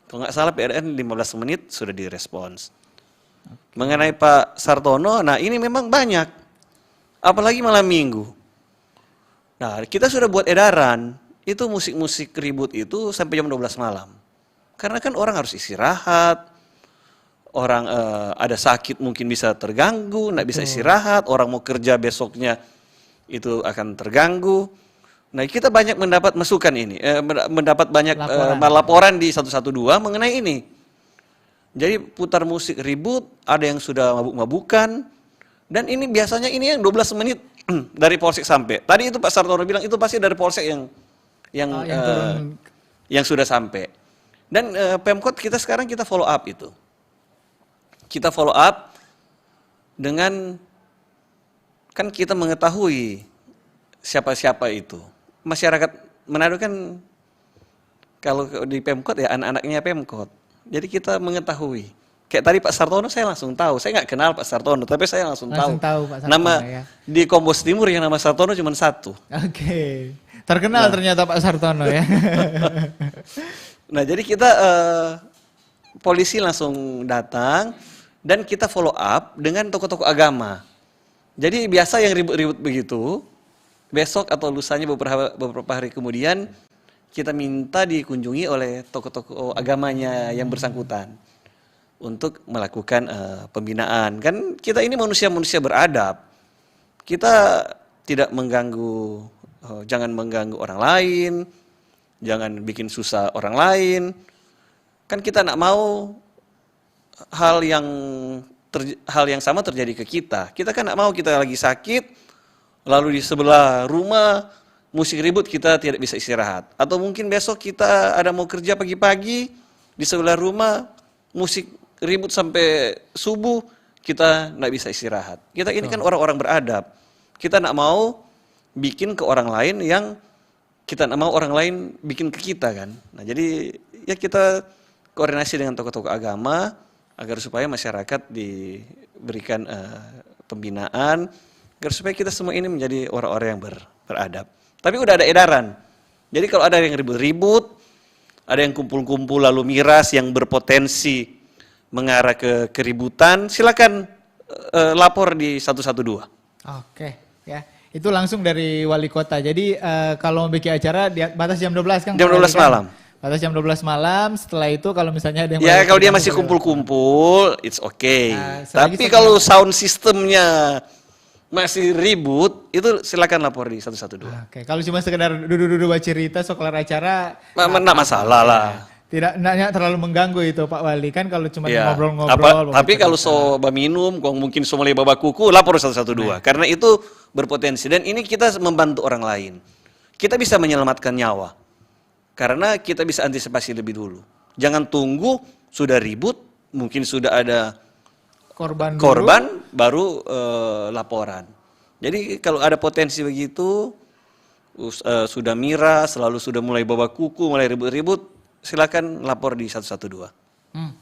Kalau nggak salah PLN 15 menit sudah direspons. Mengenai Pak Sartono, nah ini memang banyak. Apalagi malam minggu. Nah, kita sudah buat edaran, itu musik-musik ribut itu sampai jam 12 malam. Karena kan orang harus istirahat, orang ada sakit mungkin bisa terganggu, nggak bisa istirahat, orang mau kerja besoknya itu akan terganggu. Nah, kita banyak mendapat masukan ini, mendapat banyak laporan di 112 mengenai ini. Jadi putar musik ribut, ada yang sudah mabuk-mabukan, dan ini biasanya ini yang 12 menit dari polsek sampai. Tadi itu Pak Sartono bilang itu pasti dari polsek yang sudah sampai. Dan Pemkot kita sekarang kita follow up itu. Kita follow up dengan kan kita mengetahui siapa-siapa itu. Masyarakat Manado kan kalau di Pemkot ya anak-anaknya Pemkot. Jadi kita mengetahui. Kayak tadi Pak Sartono saya langsung tahu. Saya nggak kenal Pak Sartono, tapi saya langsung tahu. Pak Sartono, nama ya. Di Kombos Timur yang nama Sartono cuma satu. Oke. Terkenal ternyata Pak Sartono ya. Nah, jadi kita polisi langsung datang dan kita follow up dengan tokoh-tokoh agama. Jadi biasa yang ribut-ribut begitu, besok atau lusanya beberapa hari kemudian kita minta dikunjungi oleh tokoh-tokoh agamanya yang bersangkutan. untuk melakukan pembinaan. Kan kita ini manusia-manusia beradab. Kita tidak mengganggu, jangan mengganggu orang lain, jangan bikin susah orang lain. Kan kita nak mau hal yang sama terjadi ke kita. Kita kan nak mau kita lagi sakit, lalu di sebelah rumah musik ribut, kita tidak bisa istirahat. Atau mungkin besok kita ada mau kerja pagi-pagi, di sebelah rumah musik ribut sampai subuh, kita tidak bisa istirahat. Kita ini kan orang-orang beradab. Kita tidak mau bikin ke orang lain yang kita tidak mau orang lain bikin ke kita kan. Nah jadi ya kita koordinasi dengan tokoh-tokoh agama agar supaya masyarakat diberikan pembinaan, agar supaya kita semua ini menjadi orang-orang yang beradab. Tapi udah ada edaran. Jadi kalau ada yang ribut-ribut, ada yang kumpul-kumpul lalu miras yang berpotensi mengarah ke keributan, silakan lapor di 112. Oke, ya. Itu langsung dari wali kota. Jadi kalau mau bikin acara batas jam 12 kan? Jam 12 malam. Batas jam 12 malam, setelah itu kalau misalnya ada yang... Ya kalau dia masih kumpul-kumpul, it's okay. Tapi kalau sound sistemnya masih ribut, itu silakan lapor di 112. Oke, kalau cuma sekedar duduk-duduk baca cerita, soal acara... Nggak masalah lah. Tidak terlalu mengganggu itu Pak Wali, kan kalau cuma ngobrol-ngobrol. Tapi kalau soba minum, mungkin so mulai babak kuku, lapor 112. Karena itu berpotensi, dan ini kita membantu orang lain. Kita bisa menyelamatkan nyawa. Karena kita bisa antisipasi lebih dulu. Jangan tunggu sudah ribut, mungkin sudah ada korban baru laporan. Jadi kalau ada potensi begitu, sudah miras, selalu sudah mulai babak kuku, mulai ribut-ribut, silakan lapor di 112.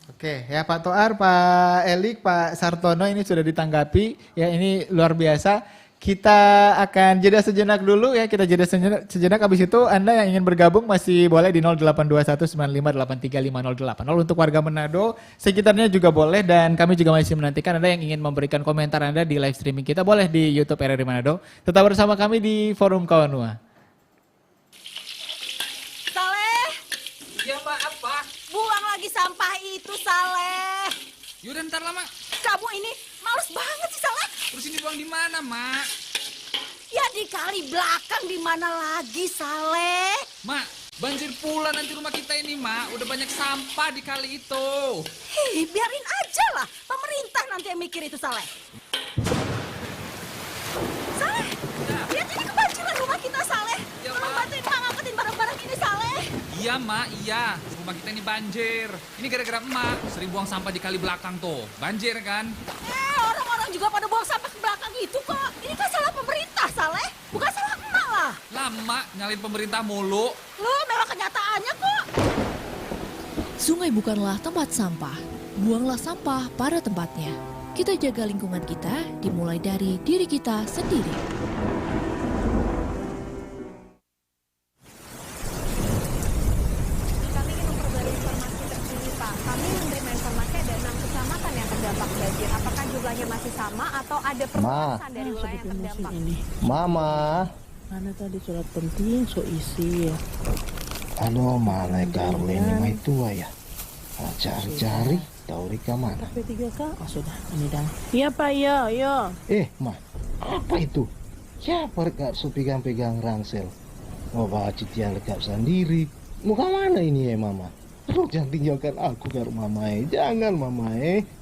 Oke, ya Pak Toar, Pak Elik, Pak Sartono ini sudah ditanggapi. Ya ini luar biasa. Kita akan jeda sejenak dulu ya, kita jeda sejenak. Habis itu Anda yang ingin bergabung masih boleh di 082195835080. Untuk warga Manado sekitarnya juga boleh, dan kami juga masih menantikan Anda yang ingin memberikan komentar Anda di live streaming kita, boleh di YouTube RRI Manado. Tetap bersama kami di Forum Kawanua. Saleh, Iya Mbak, apa? buang lagi sampah itu Saleh. Yaudah ntar lama. Kamu ini males banget sih Saleh. Terus ini buang di mana, Mak? Ya di kali belakang, di mana lagi Saleh? Mak, banjir pula nanti rumah kita ini, Mak. Udah banyak sampah di kali itu. Hei, biarin aja lah. Pemerintah nanti yang mikir itu Saleh. Saleh, lihat ini kebanjiran rumah kita Saleh. Tolong bantuin Mak ngangkatin barang-barang ini Saleh. Iya, Mak, iya. Rumah kita ini banjir. Ini gara-gara Emak sering buang sampah di kali belakang tuh. Banjir kan? Orang-orang juga pada buang sampah ke belakang itu kok. Ini kan salah pemerintah Saleh, bukan salah emak lah. Lama nyalain pemerintah mulu. Loh, memang kenyataannya kok. Sungai bukanlah tempat sampah. Buanglah sampah pada tempatnya. Kita jaga lingkungan kita dimulai dari diri kita sendiri. Kami ingin memperbarui informasi terkini, Pak. Kami menerima informasi ada 6 kecamatan yang terdampak banjir. Apakah jumlahnya masih sama atau ada perluasan dari wilayah yang terdampak? Mama. Mana tadi surat penting so isi ya. Aduh, mana Carlene mah itu ya. Cari-cari tahu Rika mana. P3K, oh sudah, ini dah. Iya Pak, iya. Ma, apa itu? Siapa Rika so pegang-pegang ransel? Mau bawa Citia lekap sendiri. Mau ke mana ini ya Mama? Aduh, jangan tinggalkan aku karo Mama Jangan Mama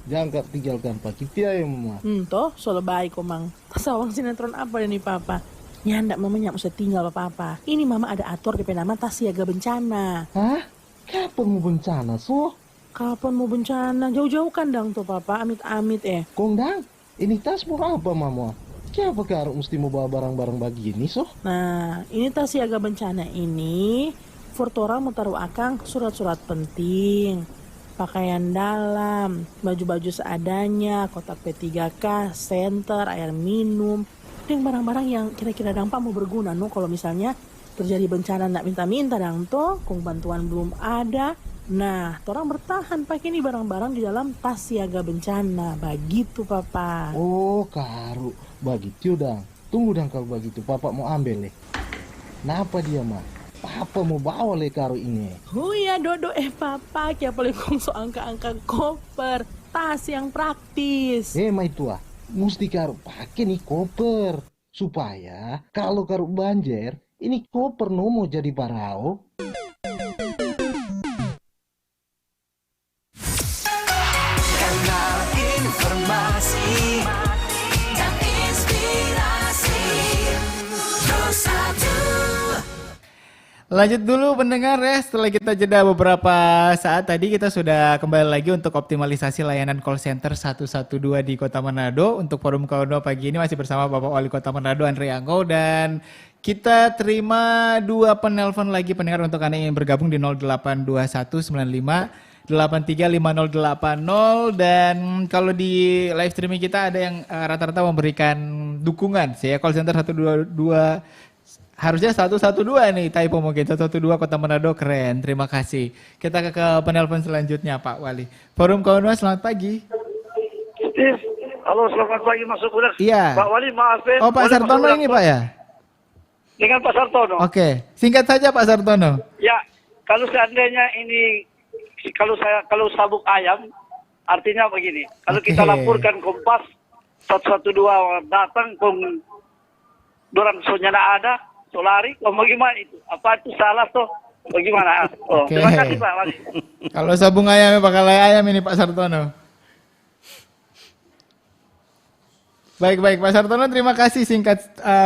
Jangan tinggalkan Pak Citia ya Mama. Toh, soal baik kok Mang. Sawang sinetron apa ini Papa? Nyandak Mama nyak usah tinggal Papa. Ini Mama ada atur DP nama tas siaga bencana. Hah? Kapan mau bencana so? Kapan mau bencana? Jauh-jauh kan dang tuh Papa, amit-amit Kondang, ini tas mau apa Mama? Siapa karo mesti mau bawa barang-barang begini so? Nah, ini tas siaga bencana ini Fortora mau taruh akang surat-surat penting, pakaian dalam, baju-baju seadanya, kotak P3K, senter, air minum, dan barang-barang yang kira-kira dampak mau berguna no kalau misalnya terjadi bencana nak minta-minta dang toh, kong bantuan belum ada. Nah, orang bertahan pakai ini barang-barang di dalam tas siaga bencana. Begitu, Papa. Oh, karu. Begitu, dang. Tunggu dang kalau begitu. Papa mau ambil nih. Kenapa dia, Ma? Papa mau bawa le karo ini. Huya dodo papa, kaya paling kongso angka-angka koper, tas yang praktis. Mai tua, mesti karo pakai nih koper. Supaya kalau karo banjir, ini koper no mau jadi barao. Kanal informasi dan inspirasi 21. Lanjut dulu pendengar ya, setelah kita jeda beberapa saat tadi kita sudah kembali lagi untuk optimalisasi layanan call center 112 di Kota Manado. Untuk forum Kawan 2 pagi ini masih bersama Bapak Wali Kota Manado Andre Anggo, dan kita terima 2 penelpon lagi pendengar untuk Anda yang ingin bergabung di 082195 835080, dan kalau di live streaming kita ada yang rata-rata memberikan dukungan. Saya call center 122 harusnya 112 nih, typo mungkin 112 Kota Manado, keren. Terima kasih. Kita ke penelpon selanjutnya Pak Wali. Forum Kawan 2, selamat pagi. Halo, selamat pagi Mas Sukuler. Iya. Pak Wali, maafin. Oh Pak Sartono ini Pak ya? Dengan Pak Sartono. Oke, singkat saja Pak Sartono. Ya, kalau seandainya ini kalau sabuk ayam, artinya begini. Kalau kita laporkan Kompas 112 datang kong dorang sonyana ada, solari, bagaimana itu? Apa itu salah toh? Bagaimana? Oh, terima kasih Pak Wali. Kalau sabung ayam bakal ayam ini Pak Sartono. Baik Pak Sartono, terima kasih, singkat,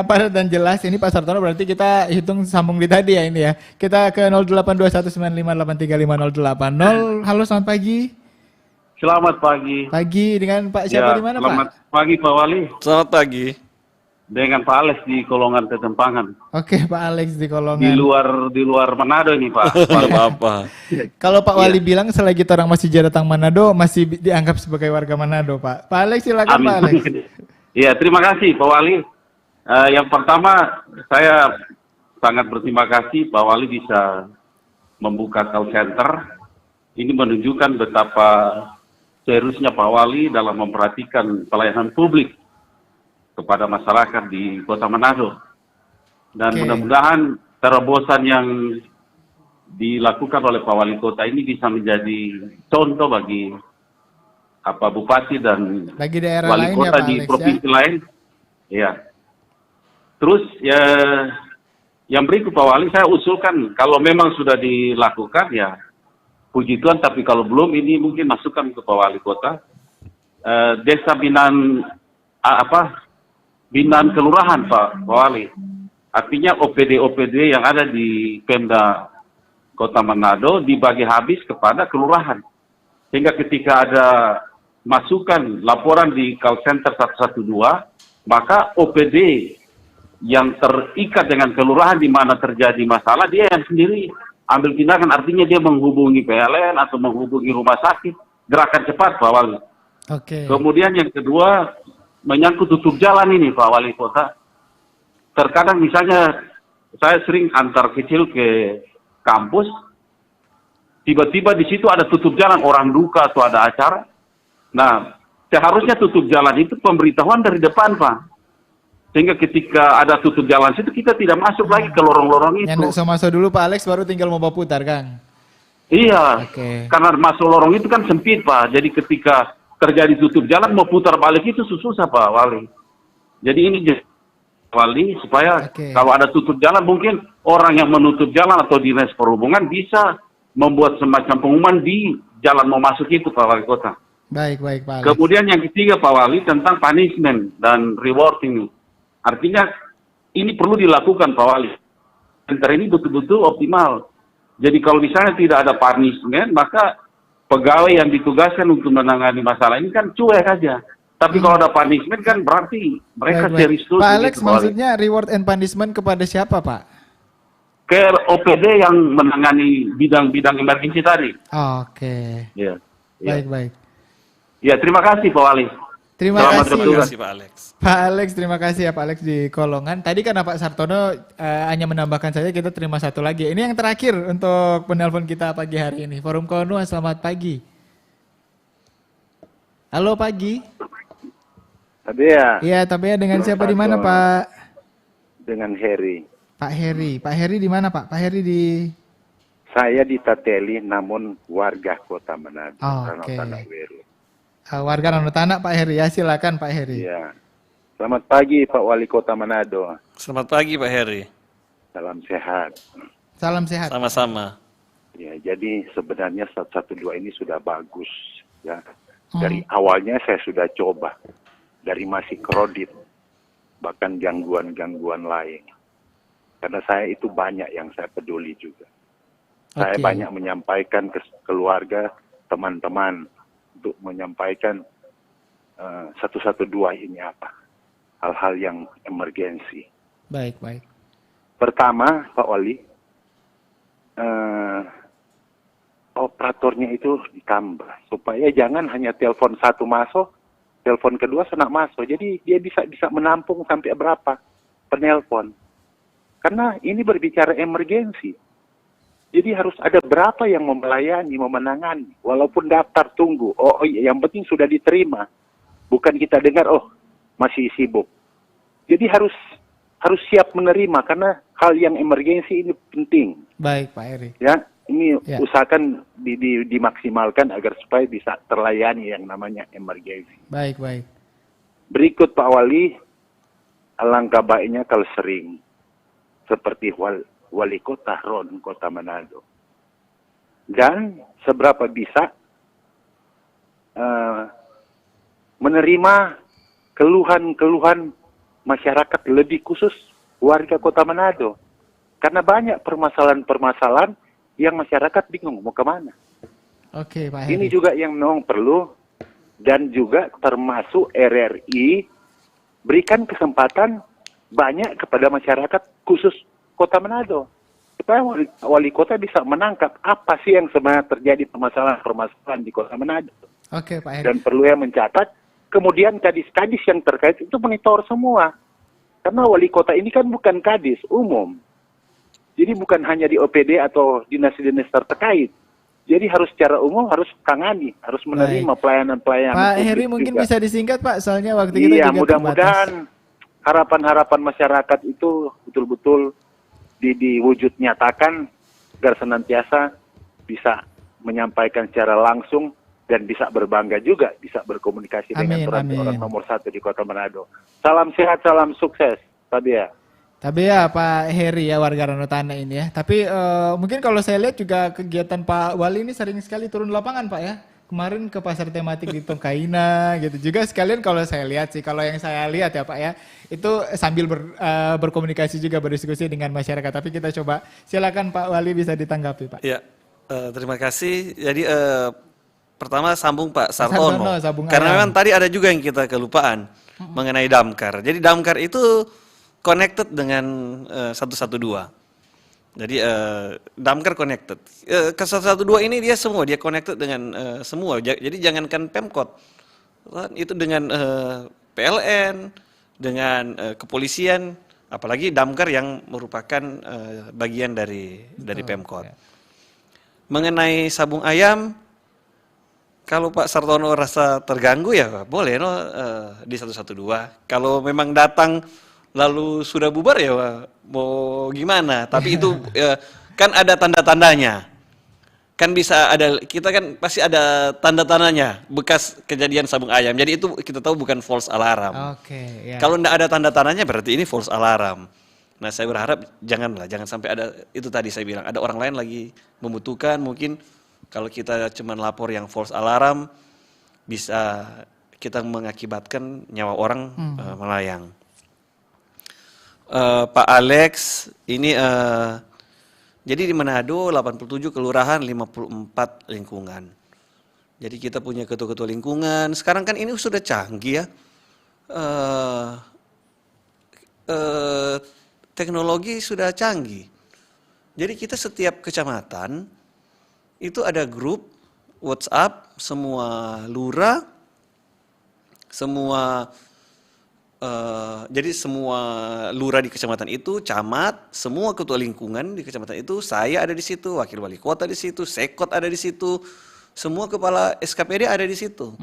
padat dan jelas. Ini Pak Sartono berarti kita hitung sambung di tadi ya ini ya. Kita ke 082195835080. Halo, selamat pagi. Selamat pagi. Pagi dengan Pak siapa di mana Pak? Selamat pagi Pak Wali. Selamat pagi. Dengan Pak Alex di Kolongan Tetempangan. Oke Pak Alex di Kolongan. Di luar Manado ini Pak. Apa? Kalau Pak Wali bilang selagi orang masih datang Manado masih dianggap sebagai warga Manado Pak. Pak Alex silakan. Amin. Pak Alex. Ya, terima kasih Pak Wali. Yang pertama, saya sangat berterima kasih Pak Wali bisa membuka call center. Ini menunjukkan betapa seriusnya Pak Wali dalam memperhatikan pelayanan publik kepada masyarakat di Kota Manado. Dan mudah-mudahan terobosan yang dilakukan oleh Pak Wali Kota ini bisa menjadi contoh bagi bupati dan bagi daerah wali lain kota ya, Pak di Alex, provinsi lain. Ya. Terus ya, yang berikut Pak Wali, saya usulkan kalau memang sudah dilakukan ya puji Tuhan, tapi kalau belum ini mungkin masukan ke Pak Wali Kota. Desa binaan binaan kelurahan Pak Wali. Artinya OPD yang ada di Pemda Kota Manado dibagi habis kepada kelurahan. Sehingga ketika ada masukan laporan di call center 112, maka OPD yang terikat dengan kelurahan di mana terjadi masalah, dia yang sendiri ambil tindakan. Artinya dia menghubungi PLN atau menghubungi rumah sakit, gerakan cepat Pak Wali. Kemudian yang kedua, menyangkut tutup jalan ini Pak Wali Kota. Terkadang misalnya saya sering antar kecil ke kampus, tiba-tiba di situ ada tutup jalan, orang duka atau ada acara. Nah, seharusnya tutup jalan itu pemberitahuan dari depan Pak. Sehingga ketika ada tutup jalan situ, kita tidak masuk lagi ke lorong-lorong itu. Yang masuk dulu Pak Alex, baru tinggal mau putar Kang. Iya, karena masuk lorong itu kan sempit Pak. Jadi ketika terjadi tutup jalan, mau putar balik itu susah Pak Wali. Jadi ini Wali, supaya kalau ada tutup jalan, mungkin orang yang menutup jalan atau dinas perhubungan bisa membuat semacam pengumuman di jalan mau masuk itu Pak Wali Kota. Baik Pak Alex. Kemudian yang ketiga Pak Wali, tentang punishment dan reward ini. Artinya ini perlu dilakukan Pak Wali. Center ini betul-betul optimal. Jadi kalau misalnya tidak ada punishment, maka pegawai yang ditugaskan untuk menangani masalah ini kan cuek aja. Tapi kalau ada punishment kan berarti mereka serius dulu. Pak Alex, maksudnya reward and punishment kepada siapa Pak? Ke OPD yang menangani bidang-bidang emergency tadi. Ya. Baik. Ya, terima kasih Pak Wali. Terima kasih Pak Alex. Pak Alex, terima kasih ya Pak Alex di Kolongan. Tadi karena Pak Sartono hanya menambahkan saja, kita terima satu lagi. Ini yang terakhir untuk penelpon kita pagi hari ini. Forum Kawan 2, selamat pagi. Halo pagi. Tabea. Iya, Tabea, dengan siapa di mana Pak? Dengan Heri. Pak Heri di mana Pak? Pak Heri di... Saya di Tateli, namun warga Kota Manado. Oh, Ranau oke. Tanah Weru. Warga Ranau Tanah Pak Heri ya, silakan Pak Heri. Iya. Selamat pagi Pak Wali Kota Manado. Selamat pagi Pak Heri. Salam sehat. Salam sehat. Sama-sama. Ya, jadi sebenarnya 112 ini sudah bagus ya. Dari awalnya saya sudah coba. Dari masih kredit, bahkan gangguan-gangguan lain. Karena saya itu banyak yang saya peduli juga. Saya banyak menyampaikan ke keluarga, teman-teman untuk menyampaikan 112 ini apa. Hal-hal yang emergensi. Baik. Pertama, Pak Wali, operatornya itu ditambah supaya jangan hanya telepon satu masuk, telepon kedua senak masuk. Jadi dia bisa menampung sampai berapa penelpon. Karena ini berbicara emergensi. Jadi harus ada berapa yang melayani, menangani, walaupun daftar tunggu. Oh iya, yang penting sudah diterima. Bukan kita dengar, oh masih sibuk. Jadi harus siap menerima karena hal yang emergensi ini penting. Baik Pak Heri. Ya, ini usahakan dimaksimalkan agar supaya bisa terlayani yang namanya emergensi. Baik. Berikut Pak Wali, alangkah baiknya kalau sering seperti Wali Kota Ron Kota Manado. Dan seberapa bisa menerima keluhan-keluhan masyarakat, lebih khusus warga Kota Manado. Karena banyak permasalahan-permasalahan yang masyarakat bingung mau kemana. Oke Pak Heri. Ini juga yang memang perlu, dan juga termasuk RRI berikan kesempatan banyak kepada masyarakat khusus Kota Manado. Supaya wali kota bisa menangkap apa sih yang sebenarnya terjadi permasalahan-permasalahan di Kota Manado. Oke Pak Heri. Dan perlu yang mencatat, kemudian kadis-kadis yang terkait itu monitor semua. Karena wali kota ini kan bukan kadis umum. Jadi bukan hanya di OPD atau dinas-dinas terkait. Jadi harus secara umum harus tangani, harus menerima pelayanan-pelayanan. Pak Heri mungkin juga bisa disingkat Pak, soalnya waktu kita juga mudah-mudahan harapan-harapan masyarakat itu betul-betul diwujud nyatakan agar senantiasa bisa menyampaikan secara langsung dan bisa berbangga juga, bisa berkomunikasi dengan orang nomor 1 di Kota Manado. Salam sehat, salam sukses, Tabea. Tabea Pak Heri ya, warga Ranau Tanah ini ya. Tapi mungkin kalau saya lihat juga kegiatan Pak Wali ini sering sekali turun lapangan Pak ya. Kemarin ke pasar tematik di Tongkaina gitu juga sekalian. Kalau saya lihat sih, kalau yang saya lihat ya Pak ya, itu sambil berkomunikasi juga, berdiskusi dengan masyarakat. Tapi kita coba, silakan Pak Wali bisa ditanggapi Pak. Ya, terima kasih. Jadi pertama sambung Pak Sartono, karena memang tadi ada juga yang kita kelupaan mengenai damkar. Jadi damkar itu connected dengan 112. Jadi damkar connected. Ke 112 ini dia connected dengan semua. Jadi jangankan Pemkot, itu dengan PLN, dengan kepolisian, apalagi damkar yang merupakan bagian dari Pemkot. Mengenai sabung ayam, kalau Pak Sartono rasa terganggu ya boleh di 112. Kalau memang datang lalu sudah bubar ya mau gimana, tapi itu kan ada tanda-tandanya, kan bisa ada, kita kan pasti ada tanda-tandanya bekas kejadian sabung ayam, jadi itu kita tahu bukan false alarm. Kalau tidak ada tanda-tandanya berarti ini false alarm. Nah saya berharap jangan sampai ada, itu tadi saya bilang ada orang lain lagi membutuhkan, mungkin kalau kita cuma lapor yang false alarm bisa kita mengakibatkan nyawa orang melayang. Pak Alex, ini jadi di Manado 87 kelurahan, 54 lingkungan. Jadi kita punya ketua-ketua lingkungan. Sekarang kan ini sudah canggih ya. Teknologi sudah canggih. Jadi kita setiap kecamatan itu ada grup WhatsApp, semua lurah, jadi semua lurah di kecamatan itu, camat, semua ketua lingkungan di kecamatan itu, saya ada di situ, wakil wali kota di situ, sekot ada di situ, semua kepala SKPD ada di situ.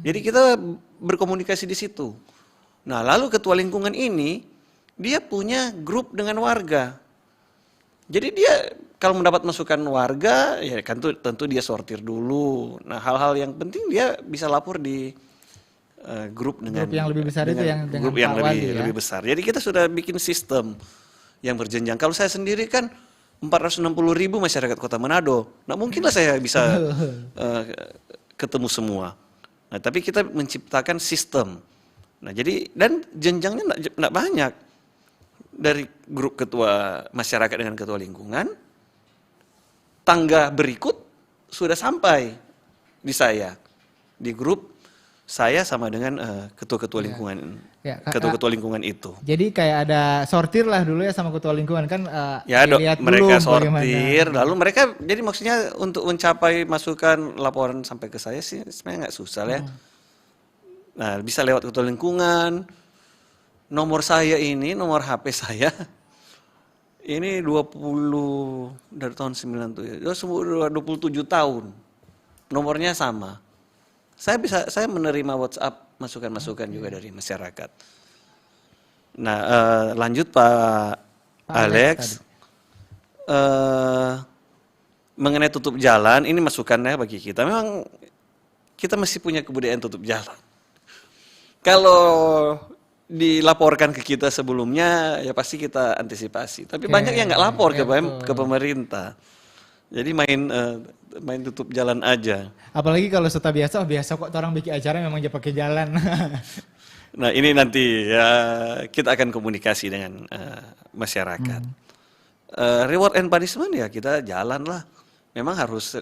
Jadi kita berkomunikasi di situ. Nah, lalu ketua lingkungan ini dia punya grup dengan warga. Jadi dia kalau mendapat masukan warga, ya kan tentu dia sortir dulu. Nah, hal-hal yang penting dia bisa lapor di grup dengan Grup yang lebih besar itu yang dengan grup yang Pak Wali, ya? lebih besar. Jadi kita sudah bikin sistem yang berjenjang. Kalau saya sendiri kan 460.000 masyarakat Kota Manado. Nah, mungkinlah saya bisa ketemu semua. Nah, tapi kita menciptakan sistem. Nah, jadi dan jenjangnya enggak banyak. Dari grup ketua masyarakat dengan ketua lingkungan, tangga berikut sudah sampai di saya. Di grup saya sama dengan ketua-ketua lingkungan. Ya, ketua-ketua lingkungan itu. Jadi kayak ada sortir lah dulu ya sama ketua lingkungan kan. Ya, dilihat mereka dulu sortir, bagaimana. lalu mereka, jadi maksudnya untuk mencapai masukan laporan sampai ke saya sih sebenarnya nggak susah ya. Nah, bisa lewat ketua lingkungan. Nomor saya ini, nomor HP saya, ini 20 dari tahun 97 tahun. Nomornya sama. Saya menerima WhatsApp masukan-masukan juga dari masyarakat. Nah, lanjut Pak Alex. Mengenai tutup jalan, ini masukannya bagi kita. Memang kita masih punya kebudayaan tutup jalan. Kalau dilaporkan ke kita sebelumnya, ya pasti kita antisipasi. Tapi banyak yang nggak lapor ke pemerintah. Jadi main tutup jalan aja. Apalagi kalau sudah biasa kok orang bikin acara memang dia pakai jalan. Nah, ini nanti ya kita akan komunikasi dengan masyarakat. Reward and punishment ya kita jalan lah. Memang harus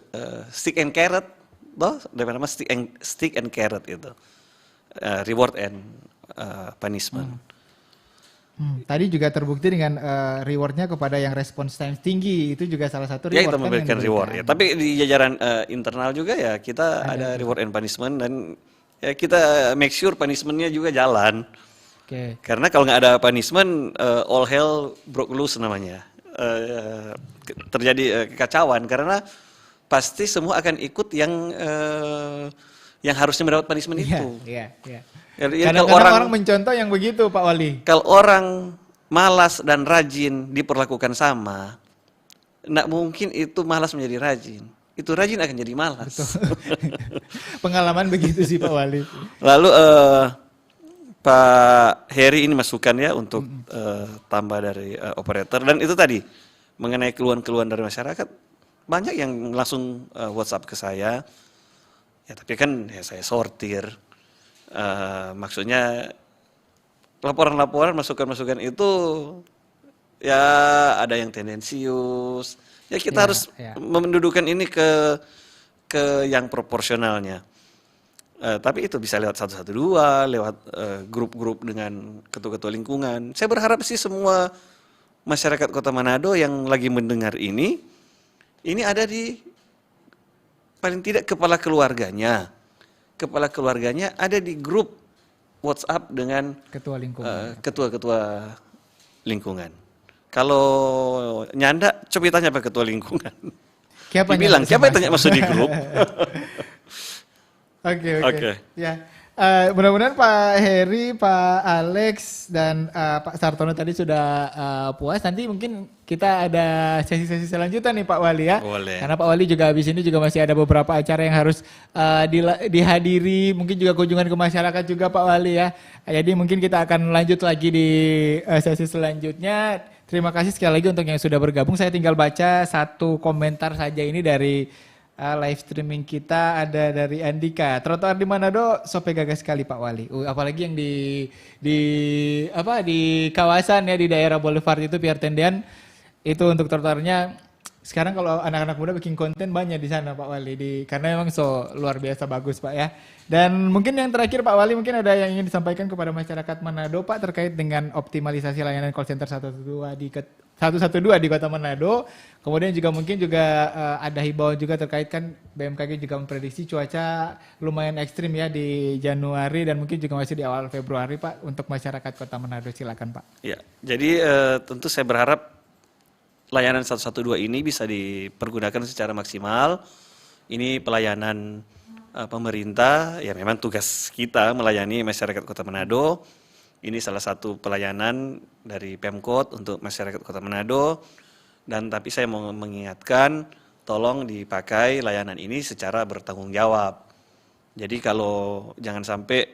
stick and carrot, toh, nama stick and carrot itu. Reward and punishment. Tadi juga terbukti dengan rewardnya kepada yang response time tinggi, itu juga salah satu reward. Ya, kita memberikan reward ya. Tapi di jajaran internal juga ya kita ada reward and punishment, dan ya kita make sure punishmentnya juga jalan. Karena kalau nggak ada punishment, all hell broke loose namanya. Terjadi kekacauan karena pasti semua akan ikut yang harusnya mendapat punishment itu. Iya. Kadang-kadang orang mencontoh yang begitu, Pak Wali. Kalau orang malas dan rajin diperlakukan sama, enggak mungkin itu malas menjadi rajin. Itu rajin akan jadi malas. Pengalaman begitu sih Pak Wali. Lalu Pak Heri ini masukan ya untuk tambah dari operator, dan itu tadi mengenai keluhan-keluhan dari masyarakat, banyak yang langsung WhatsApp ke saya. Ya, tapi kan ya saya sortir. Maksudnya laporan-laporan, masukan-masukan itu ya ada yang tendensius. Ya kita harus mendudukan ini ke yang proporsionalnya. Tapi itu bisa lewat 112, lewat grup-grup dengan ketua-ketua lingkungan. Saya berharap sih semua masyarakat Kota Manado yang lagi mendengar ini ada di paling tidak kepala keluarganya. Kepala keluarganya ada di grup WhatsApp dengan ketua lingkungan. Ketua-ketua lingkungan. Kalau nyanda, coba tanya Pak Ketua Lingkungan. Dibilang, siapa yang tanya masuk di grup? Oke. Ya. Mudah-mudahan Pak Heri, Pak Alex, dan Pak Sartono tadi sudah puas. Nanti mungkin kita ada sesi-sesi selanjutnya nih Pak Wali ya. Boleh. Karena Pak Wali juga habis ini juga masih ada beberapa acara yang harus dihadiri. Mungkin juga kunjungan ke masyarakat juga Pak Wali ya. Jadi mungkin kita akan lanjut lagi di sesi selanjutnya. Terima kasih sekali lagi untuk yang sudah bergabung. Saya tinggal baca satu komentar saja ini dari live streaming kita, ada dari Andika. Trotoar di Manado sope gagah sekali Pak Wali. Apalagi yang di kawasan ya, di daerah Boulevard itu Pier Tendean itu untuk trotoarnya. Sekarang kalau anak-anak muda bikin konten banyak di sana Pak Wali, karena memang luar biasa bagus Pak ya. Dan mungkin yang terakhir Pak Wali, mungkin ada yang ingin disampaikan kepada masyarakat Manado Pak terkait dengan optimalisasi layanan call center 112 di Kota Manado. Kemudian juga mungkin ada himbauan juga terkait, kan BMKG juga memprediksi cuaca lumayan ekstrim ya di Januari dan mungkin juga masih di awal Februari Pak untuk masyarakat Kota Manado. Silakan Pak. Ya, jadi tentu saya berharap layanan 112 ini bisa dipergunakan secara maksimal. Ini pelayanan pemerintah, ya memang tugas kita melayani masyarakat Kota Manado. Ini salah satu pelayanan dari Pemkot untuk masyarakat Kota Manado, dan tapi saya mau mengingatkan, tolong dipakai layanan ini secara bertanggung jawab. Jadi kalau jangan sampai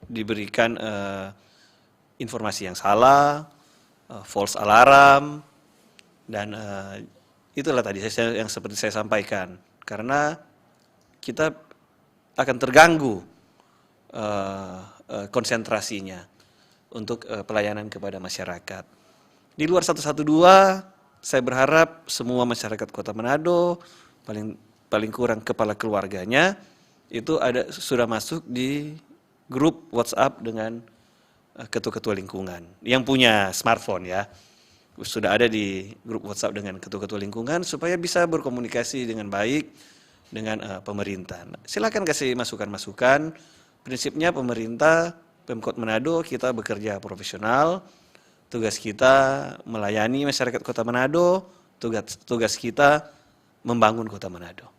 diberikan informasi yang salah, false alarm, dan itulah tadi yang seperti saya sampaikan. Karena kita akan terganggu konsentrasinya untuk pelayanan kepada masyarakat. Di luar 112, saya berharap semua masyarakat Kota Manado, paling kurang kepala keluarganya, itu sudah masuk di grup WhatsApp dengan ketua-ketua lingkungan yang punya smartphone ya. Sudah ada di grup WhatsApp dengan ketua-ketua lingkungan supaya bisa berkomunikasi dengan baik dengan pemerintah. Silakan kasih masukan-masukan. Prinsipnya pemerintah, Pemkot Manado, kita bekerja profesional. Tugas kita melayani masyarakat Kota Manado, tugas kita membangun Kota Manado.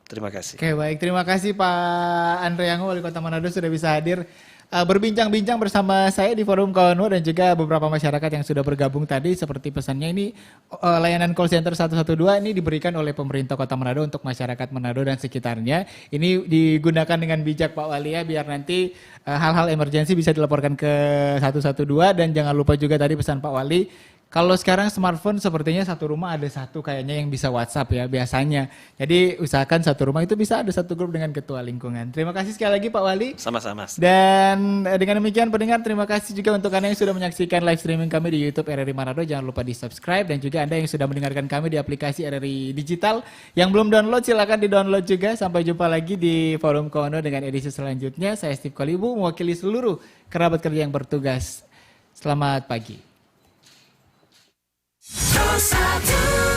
Terima kasih. Oke, baik, terima kasih Pak Andre Yango, Wali Kota Manado, sudah bisa hadir berbincang-bincang bersama saya di Forum Kawan Dua, dan juga beberapa masyarakat yang sudah bergabung tadi. Seperti pesannya ini, layanan call center 112 ini diberikan oleh pemerintah Kota Manado untuk masyarakat Manado dan sekitarnya. Ini digunakan dengan bijak Pak Wali ya, biar nanti hal-hal emergensi bisa dilaporkan ke 112. Dan jangan lupa juga tadi pesan Pak Wali, kalau sekarang smartphone sepertinya satu rumah ada satu kayaknya yang bisa WhatsApp ya biasanya. Jadi usahakan satu rumah itu bisa ada satu grup dengan ketua lingkungan. Terima kasih sekali lagi Pak Wali. Sama-sama. Dan dengan demikian pendengar, terima kasih juga untuk Anda yang sudah menyaksikan live streaming kami di YouTube RRI Manado. Jangan lupa di subscribe, dan juga Anda yang sudah mendengarkan kami di aplikasi RRI Digital. Yang belum download silakan di download juga. Sampai jumpa lagi di Forum Kawan Dua dengan edisi selanjutnya. Saya Steve Kolibu mewakili seluruh kerabat kerja yang bertugas. Selamat pagi. 112